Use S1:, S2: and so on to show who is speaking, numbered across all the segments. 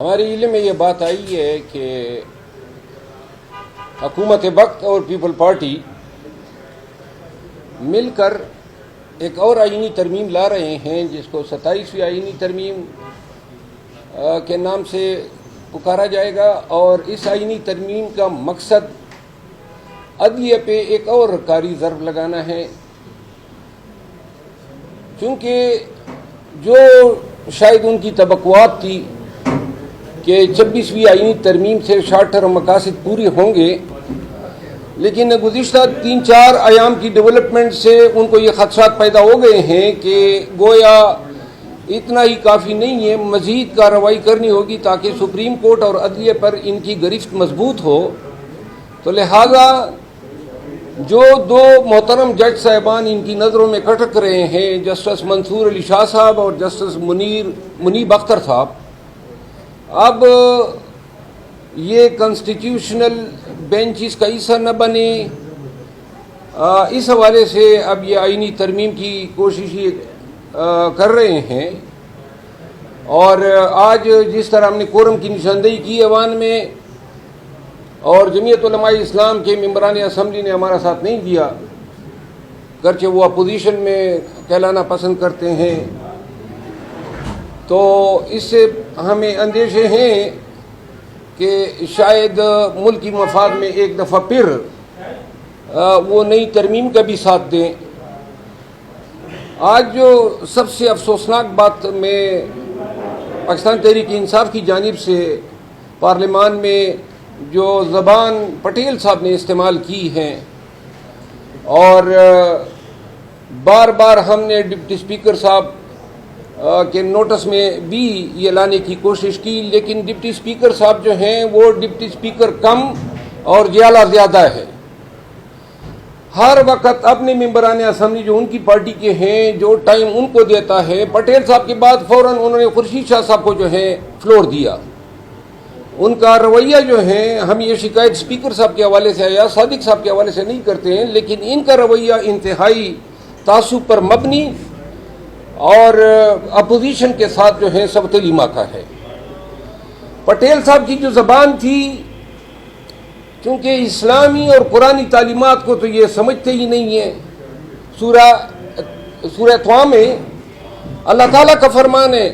S1: ہمارے علم میں یہ بات آئی ہے کہ حکومت وقت اور پیپل پارٹی مل کر ایک اور آئینی ترمیم لا رہے ہیں جس کو 27ویں آئینی ترمیم کے نام سے پکارا جائے گا، اور اس آئینی ترمیم کا مقصد عدلیہ پہ ایک اور کاری ضرب لگانا ہے، کیونکہ جو شاید ان کی توقعات تھی کہ 26ویں آئینی ترمیم سے شارٹ ٹرم مقاصد پورے ہوں گے، لیکن گزشتہ 3-4 ایام کی ڈیولپمنٹ سے ان کو یہ خدشات پیدا ہو گئے ہیں کہ گویا اتنا ہی کافی نہیں ہے، مزید کارروائی کرنی ہوگی تاکہ سپریم کورٹ اور عدلیہ پر ان کی گرفت مضبوط ہو۔ تو لہذا جو دو محترم جج صاحبان ان کی نظروں میں کٹک رہے ہیں، جسٹس منصور علی شاہ صاحب اور جسٹس منیب اختر صاحب، اب یہ کنسٹیٹیوشنل بینچ اس کا حصہ نہ بنے، اس حوالے سے اب یہ آئینی ترمیم کی کوشش کر رہے ہیں۔ اور آج جس طرح ہم نے کورم کی نشاندہی کی ایوان میں، اور جمعیت علماء اسلام کے ممبران اسمبلی نے ہمارا ساتھ نہیں دیا، گرچہ وہ اپوزیشن میں کہلانا پسند کرتے ہیں، تو اس سے ہمیں اندیشے ہیں کہ شاید ملکی مفاد میں ایک دفعہ پھر وہ نئی ترمیم کا بھی ساتھ دیں۔ آج جو سب سے افسوسناک بات میں پاکستان تحریک انصاف کی جانب سے پارلیمان میں جو زبان پٹیل صاحب نے استعمال کی ہے، اور بار بار ہم نے ڈپٹی اسپیکر صاحب کے نوٹس میں بھی یہ لانے کی کوشش کی، لیکن ڈپٹی اسپیکر صاحب جو ہیں وہ ڈپٹی اسپیکر کم اور جیالہ زیادہ ہے۔ ہر وقت اپنے ممبران اسمبلی جو ان کی پارٹی کے ہیں، جو ٹائم ان کو دیتا ہے، پٹیل صاحب کے بعد فوراً انہوں نے خورشید شاہ صاحب کو جو ہے فلور دیا۔ ان کا رویہ جو ہے، ہم یہ شکایت اسپیکر صاحب کے حوالے سے یا صادق صاحب کے حوالے سے نہیں کرتے ہیں، لیکن ان کا رویہ انتہائی تعصب پر مبنی اور اپوزیشن کے ساتھ جو ہے سبتلی ماکا ہے۔ پٹیل صاحب کی جو زبان تھی، کیونکہ اسلامی اور قرآنی تعلیمات کو تو یہ سمجھتے ہی نہیں ہیں۔ سورہ طٰہٰ میں اللہ تعالیٰ کا فرمان ہے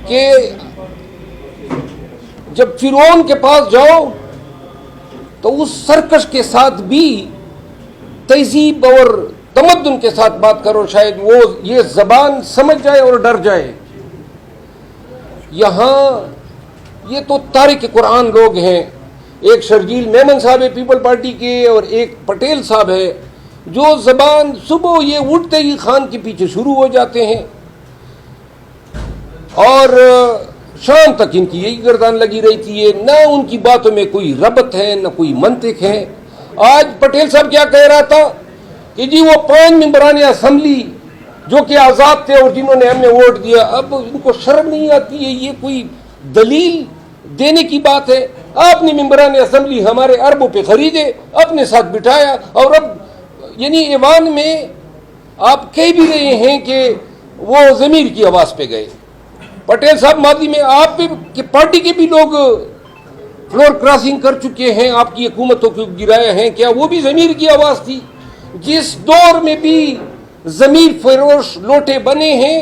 S1: کہ جب فرعون کے پاس جاؤ تو اس سرکش کے ساتھ بھی تہذیب اور تمدن کے ساتھ بات کرو، شاید وہ یہ زبان سمجھ جائے اور ڈر جائے۔ یہاں یہ تو تارک قرآن لوگ ہیں، ایک شرجیل میمن صاحب ہے پیپل پارٹی کے، اور ایک پٹیل صاحب ہے، جو زبان صبح یہ اٹھتے ہی خان کے پیچھے شروع ہو جاتے ہیں، اور شام تک ان کی یہی گردان لگی رہتی ہے، نہ ان کی باتوں میں کوئی ربط ہے نہ کوئی منطق ہے۔ آج پٹیل صاحب کیا کہہ رہا تھا کہ جی وہ 5 ممبران اسمبلی جو کہ آزاد تھے اور جنہوں نے ہم نے ووٹ دیا، اب ان کو شرم نہیں آتی ہے؟ یہ کوئی دلیل دینے کی بات ہے؟ آپ نے ممبران اسمبلی ہمارے اربوں پہ خریدے، اپنے ساتھ بٹھایا، اور اب یعنی ایوان میں آپ کہہ بھی رہے ہیں کہ وہ ضمیر کی آواز پہ گئے۔ پٹیل صاحب ماضی میں آپ پہ پارٹی کے بھی لوگ فلور کراسنگ کر چکے ہیں، آپ کی حکومتوں کو گرایا ہیں، کیا وہ بھی ضمیر کی آواز تھی؟ جس دور میں بھی ضمیر فروش لوٹے بنے ہیں،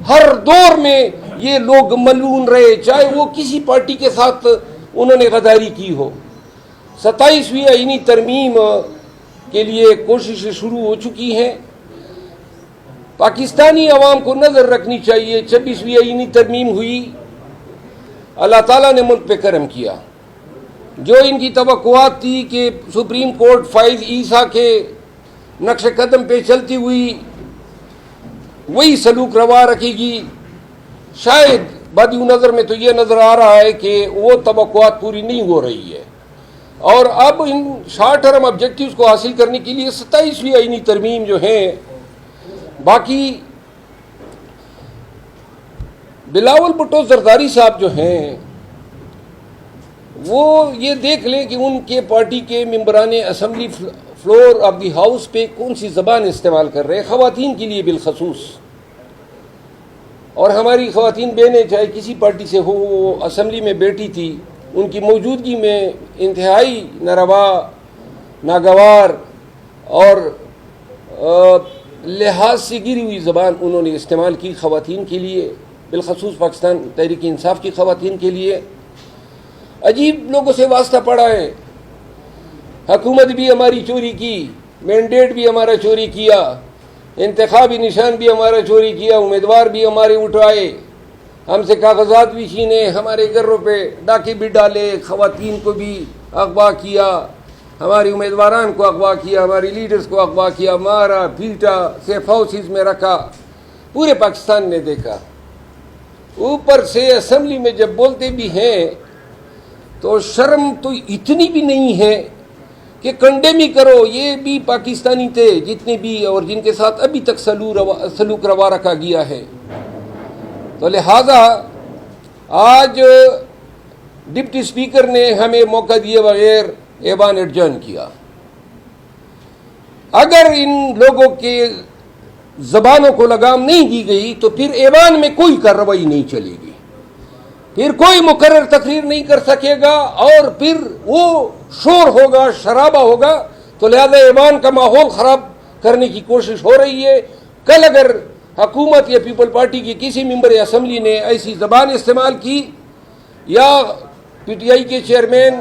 S1: ہر دور میں یہ لوگ ملعون رہے، چاہے وہ کسی پارٹی کے ساتھ انہوں نے غداری کی ہو۔ 27ویں آئینی ترمیم کے لیے کوششیں شروع ہو چکی ہیں۔ پاکستانی عوام کو نظر رکھنی چاہیے، 26ویں آئینی ترمیم ہوئی، اللہ تعالیٰ نے ملک پہ کرم کیا۔ جو ان کی توقعات تھی کہ سپریم کورٹ فائز عیسیٰ کے نقش قدم پہ چلتی ہوئی وہی سلوک روا رکھے گی، شاید بدی نظر میں تو یہ نظر آ رہا ہے کہ وہ توقعات پوری نہیں ہو رہی ہے، اور اب ان شارٹ ٹرم آبجیکٹیوز کو حاصل کرنے کے لیے 27ویں آئینی ترمیم جو ہیں، باقی بلاول بھٹو زرداری صاحب جو ہیں وہ یہ دیکھ لیں کہ ان کے پارٹی کے ممبران assembly floor of the house پہ کون سی زبان استعمال کر رہے ہیں، خواتین کے لیے بالخصوص۔ اور ہماری خواتین بہنیں چاہے کسی پارٹی سے ہو، وہ اسمبلی میں بیٹھی تھی، ان کی موجودگی میں انتہائی ناروا، ناگوار اور لحاظ سے گری ہوئی زبان انہوں نے استعمال کی خواتین کے لیے، بالخصوص پاکستان تحریک انصاف کی خواتین کے لیے۔ عجیب لوگوں سے واسطہ پڑا ہے، حکومت بھی ہماری چوری کی، مینڈیٹ بھی ہمارا چوری کیا، انتخابی نشان بھی ہمارا چوری کیا، امیدوار بھی ہمارے اٹھائے، ہم سے کاغذات بھی چھینے، ہمارے گھروں پہ ڈاکے بھی ڈالے، خواتین کو بھی اغوا کیا، ہماری امیدواران کو اغوا کیا، ہماری لیڈرز کو اغوا کیا، مارا پیٹا، سیف ہاؤسز میں رکھا، پورے پاکستان نے دیکھا۔ اوپر سے اسمبلی میں جب بولتے بھی ہیں تو شرم تو اتنی بھی نہیں ہے کہ کنڈیم ہی کرو، یہ بھی پاکستانی تھے جتنے بھی اور جن کے ساتھ ابھی تک سلوک روا رکھا گیا ہے۔ تو لہذا آج ڈپٹی اسپیکر نے ہمیں موقع دیے بغیر ایوان ایڈجرن کیا۔ اگر ان لوگوں کے زبانوں کو لگام نہیں دی گئی تو پھر ایوان میں کوئی کارروائی نہیں چلے گی، پھر کوئی مقرر تقریر نہیں کر سکے گا، اور پھر وہ شور ہوگا، شرابہ ہوگا۔ تو لہذا ایوان کا ماحول خراب کرنے کی کوشش ہو رہی ہے۔ کل اگر حکومت یا پیپل پارٹی کی کسی ممبر اسمبلی نے ایسی زبان استعمال کی، یا پی ٹی آئی کے چیئرمین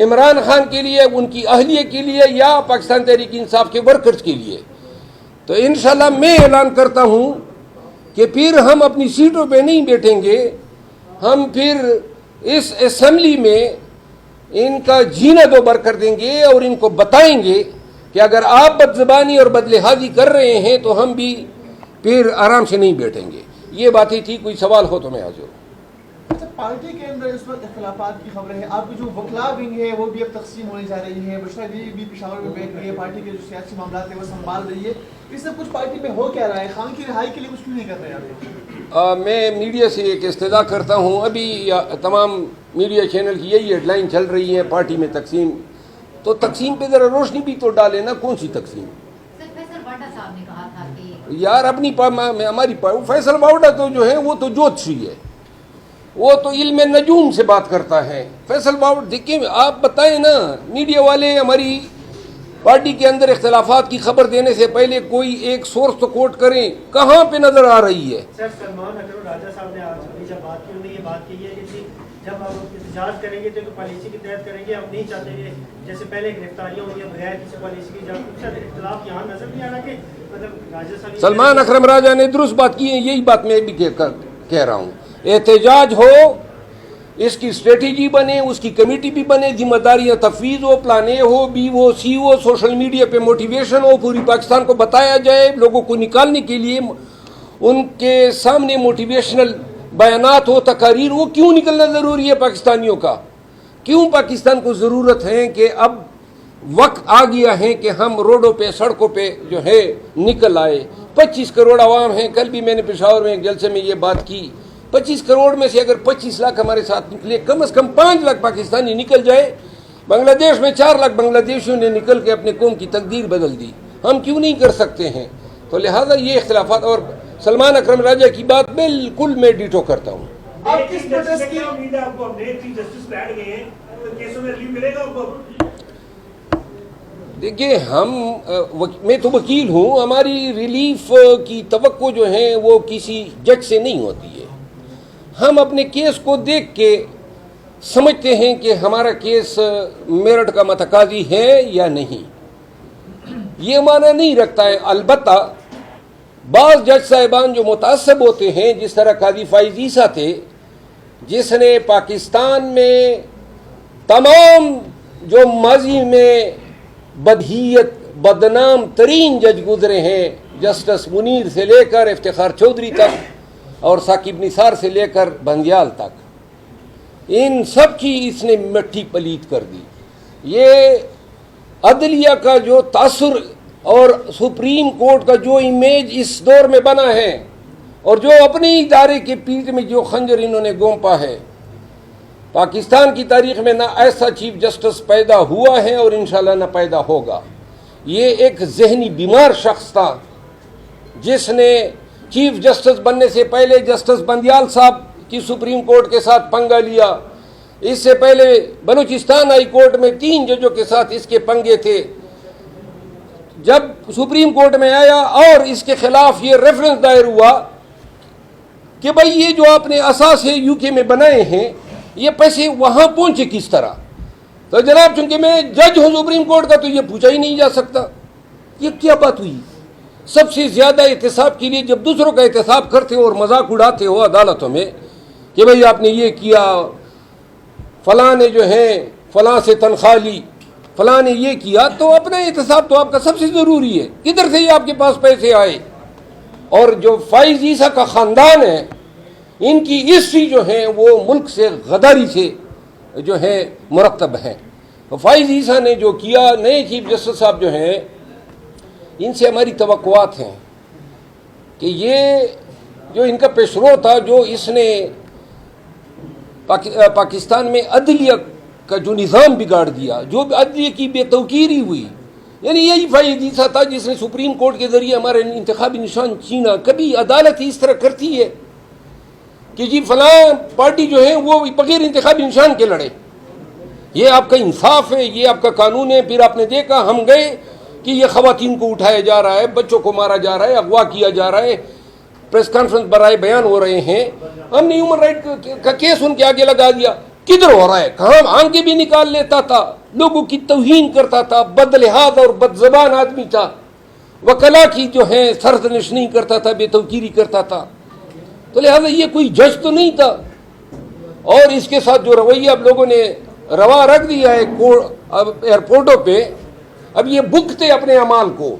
S1: عمران خان کے لیے، ان کی اہلیہ کے لیے، یا پاکستان تحریک انصاف کے ورکرز کے لیے، تو انشاءاللہ میں اعلان کرتا ہوں کہ پھر ہم اپنی سیٹوں پہ نہیں بیٹھیں گے، ہم پھر اس اسمبلی میں ان کا جینا دوبر کر دیں گے اور ان کو بتائیں گے کہ اگر آپ بد زبانی اور بد لحاظی کر رہے ہیں تو ہم بھی پھر آرام سے نہیں بیٹھیں گے۔ یہ باتیں تھی، کوئی سوال ہو تو میں حاضر ہوں۔
S2: اچھا، پارٹی کے اندر اس وقت اختلافات کی خبریں ہیں، آپ کی جو وکلا ونگ ہے وہ بھی اب تقسیم ہونے جا رہی ہے، بشرا بھی پشاور میں بیٹھ گئی ہے، پارٹی کے جو سیاسی معاملات ہیں وہ سنبھال رہی ہے، اس سے کچھ پارٹی میں ہو کیا رہا ہے؟ خان کی رہائی کے لیے کچھ کیوں نہیں کر رہے آپ؟
S1: میں میڈیا سے ایک استدعا کرتا ہوں، ابھی تمام میڈیا چینل کی یہی ہیڈ لائن چل رہی ہے پارٹی میں تقسیم، تو تقسیم پہ ذرا روشنی بھی تو ڈالے نا، کون سی تقسیم؟ یار اپنی ہماری فیصل باوڈا تو جو ہے وہ تو جوتشی ہے، وہ تو علم نجوم سے بات کرتا ہے۔ فیصل باوڈ دیکھیں، آپ بتائیں نا، میڈیا والے ہماری پارٹی کے اندر اختلافات کی خبر دینے سے پہلے کوئی ایک سورس تو کوٹ کریں، کہاں پہ نظر آ رہی ہے؟
S3: سر، سلمان اکرم راجہ صاحب نے آج جب بات کی، انہوں نے یہ بات کی ہے کہ جب آپ احتجاج کریں گے تو پالیسی کے تحت کریں گے، ہم نہیں چاہتے کہ جیسے پہلے گرفتاریاں ہوئی ہیں بغیر کسی پالیسی کی، جب سر اختلاف یہاں نظر نہیں آ رہا کہ مطلب راجہ صاحب
S1: سلمان اکرم راجہ نے درست بات کی ہے، یہی بات میں بھی کہہ رہا ہوں، احتجاج ہو، اس کی اسٹریٹجی بنے، اس کی کمیٹی بھی بنے، ذمہ داریاں تفویض ہو، پلان اے ہو، بی ہو، سی ہو، سوشل میڈیا پہ موٹیویشن ہو، پوری پاکستان کو بتایا جائے، لوگوں کو نکالنے کے لیے ان کے سامنے موٹیویشنل بیانات ہو، تقاریر ہو۔ کیوں نکلنا ضروری ہے پاکستانیوں کا؟ کیوں پاکستان کو ضرورت ہے کہ اب وقت آ گیا ہے کہ ہم روڈوں پہ، سڑکوں پہ جو ہے نکل آئے؟ 25 کروڑ عوام ہیں، کل بھی میں نے پشاور میں ایک جلسے میں یہ بات کی، 25 کروڑ میں سے اگر 25 لاکھ ہمارے ساتھ نکلے، کم از کم 5 لاکھ پاکستانی نکل جائے۔ بنگلہ دیش میں 4 لاکھ بنگلہ دیشیوں نے نکل کے اپنے قوم کی تقدیر بدل دی، ہم کیوں نہیں کر سکتے ہیں؟ تو لہٰذا یہ اختلافات، اور سلمان اکرم راجہ کی بات بالکل میں ڈیٹو کرتا ہوں۔
S2: آپ کس پروٹیسٹ کی
S3: امید ہے آپ کو اپنے چیف جسٹس بیٹھ گئے ہیں، کیسوں میں ریلیو ملے گا آپ کو؟
S1: دیکھیے، میں تو وکیل ہوں، ہماری ریلیف کی توقع جو ہے وہ کسی جج سے نہیں ہوتی ہے۔ ہم اپنے کیس کو دیکھ کے سمجھتے ہیں کہ ہمارا کیس میرٹ کا متقاضی ہے یا نہیں، یہ معنی نہیں رکھتا ہے۔ البتہ بعض جج صاحبان جو متعصب ہوتے ہیں، جس طرح قاضی فائز عیسیٰ تھے، جس نے پاکستان میں تمام جو ماضی میں بدحیت بدنام ترین جج گزرے ہیں، جسٹس منیر سے لے کر افتخار چودھری تک اور ثاقب نثار سے لے کر بندیال تک، ان سب کی اس نے مٹی پلیت کر دی۔ یہ عدلیہ کا جو تاثر اور سپریم کورٹ کا جو امیج اس دور میں بنا ہے، اور جو اپنے ادارے کے پیٹھ میں جو خنجر انہوں نے گونپا ہے، پاکستان کی تاریخ میں نہ ایسا چیف جسٹس پیدا ہوا ہے اور انشاءاللہ نہ پیدا ہوگا۔ یہ ایک ذہنی بیمار شخص تھا جس نے چیف جسٹس بننے سے پہلے جسٹس بندیال صاحب کی سپریم کورٹ کے ساتھ پنگا لیا، اس سے پہلے بلوچستان ہائی کورٹ میں 3 ججوں کے ساتھ اس کے پنگے تھے. جب سپریم کورٹ میں آیا اور اس کے خلاف یہ ریفرنس دائر ہوا کہ بھائی یہ جو آپ نے اثاثے یو کے میں بنائے ہیں یہ پیسے وہاں پہنچے کس طرح، تو جناب چونکہ میں جج ہوں سپریم کورٹ کا تو یہ پوچھا ہی نہیں جا سکتا. یہ کیا بات ہوئی؟ سب سے زیادہ احتساب کے لیے جب دوسروں کا احتساب کرتے ہو اور مذاق اڑاتے ہو عدالتوں میں کہ بھئی آپ نے یہ کیا، فلاں نے جو ہے فلاں سے تنخواہ لی، فلاں نے یہ کیا، تو اپنا احتساب تو آپ کا سب سے ضروری ہے. کدھر سے یہ آپ کے پاس پیسے آئے؟ اور جو فائز عیسیٰ کا خاندان ہے ان کی ہسٹری جو ہے وہ ملک سے غداری سے جو ہے مرتب ہے. فائز عیسیٰ نے جو کیا، نئے چیف جسٹس صاحب جو ہیں ان سے ہماری توقعات ہیں کہ یہ جو ان کا پیشرو تھا، جو اس نے پاکستان میں عدلیہ کا جو نظام بگاڑ دیا، جو عدلیہ کی بے توقیری ہوئی، یعنی یہی فائز عیسیٰ تھا جس نے سپریم کورٹ کے ذریعے ہمارے انتخابی نشان چھینا. کبھی عدالت اس طرح کرتی ہے کہ جی فلاں پارٹی جو ہے وہ بغیر انتخابی نشان کے لڑے؟ یہ آپ کا انصاف ہے، یہ آپ کا قانون ہے. پھر آپ نے دیکھا ہم گئے کہ یہ خواتین کو اٹھایا جا رہا ہے، بچوں کو مارا جا رہا ہے، اغوا کیا جا رہا ہے، پریس کانفرنس برائے بیان ہو رہے ہیں. ہم نے ہیومن رائٹ کا کیس ان کے آگے لگا دیا. کدھر ہو رہا ہے؟ کہاں آنکھیں بھی نکال لیتا تھا، لوگوں کی توہین کرتا تھا، بد لحاظ اور بد زبان آدمی تھا، وکلا کی جو ہے سرزنش نہیں کرتا تھا، بے توقیری کرتا تھا. تو لہٰذا یہ کوئی جج تو نہیں تھا. اور اس کے ساتھ جو رویہ اب لوگوں نے روا رکھ دیا ہے ایئرپورٹوں پہ، اب یہ بھگتے اپنے اعمال کو.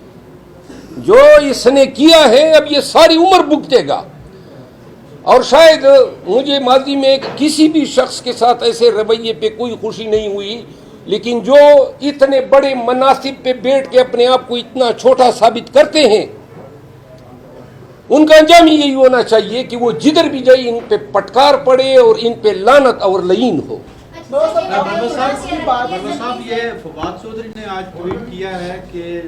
S1: جو اس نے کیا ہے اب یہ ساری عمر بھگتے گا. اور شاید مجھے ماضی میں کسی بھی شخص کے ساتھ ایسے رویے پہ کوئی خوشی نہیں ہوئی، لیکن جو اتنے بڑے مناصب پہ بیٹھ کے اپنے آپ کو اتنا چھوٹا ثابت کرتے ہیں ان کا انجام یہی ہونا چاہیے کہ وہ جدھر بھی جائے ان پہ پٹکار پڑے اور ان پہ لعنت اور لعین ہو.
S4: صاحب یہ فواد چودھری نے آج ٹویٹ کیا ہے کہ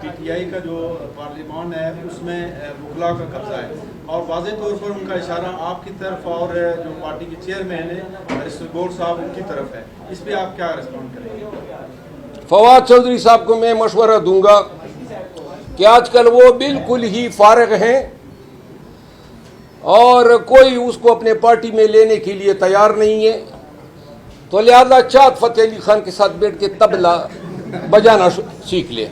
S4: پی ٹی آئی کا جو پارلیمان ہے اس میں وکلا کا قبضہ ہے، اور واضح طور پر ان کا اشارہ آپ کی طرف اور جو پارٹی کے چیئرمین ہیں رسول گور صاحب ان کی طرف ہے. اس پہ آپ کیا رسپونڈ کریں گے؟
S1: فواد چودھری صاحب کو میں مشورہ دوں گا کہ آج کل وہ بالکل ہی فارغ ہیں اور کوئی اس کو اپنے پارٹی میں لینے کے لیے تیار نہیں ہے. تو لہذا چاند فتح علی خان کے ساتھ بیٹھ کے طبلہ بجانا سیکھ لے.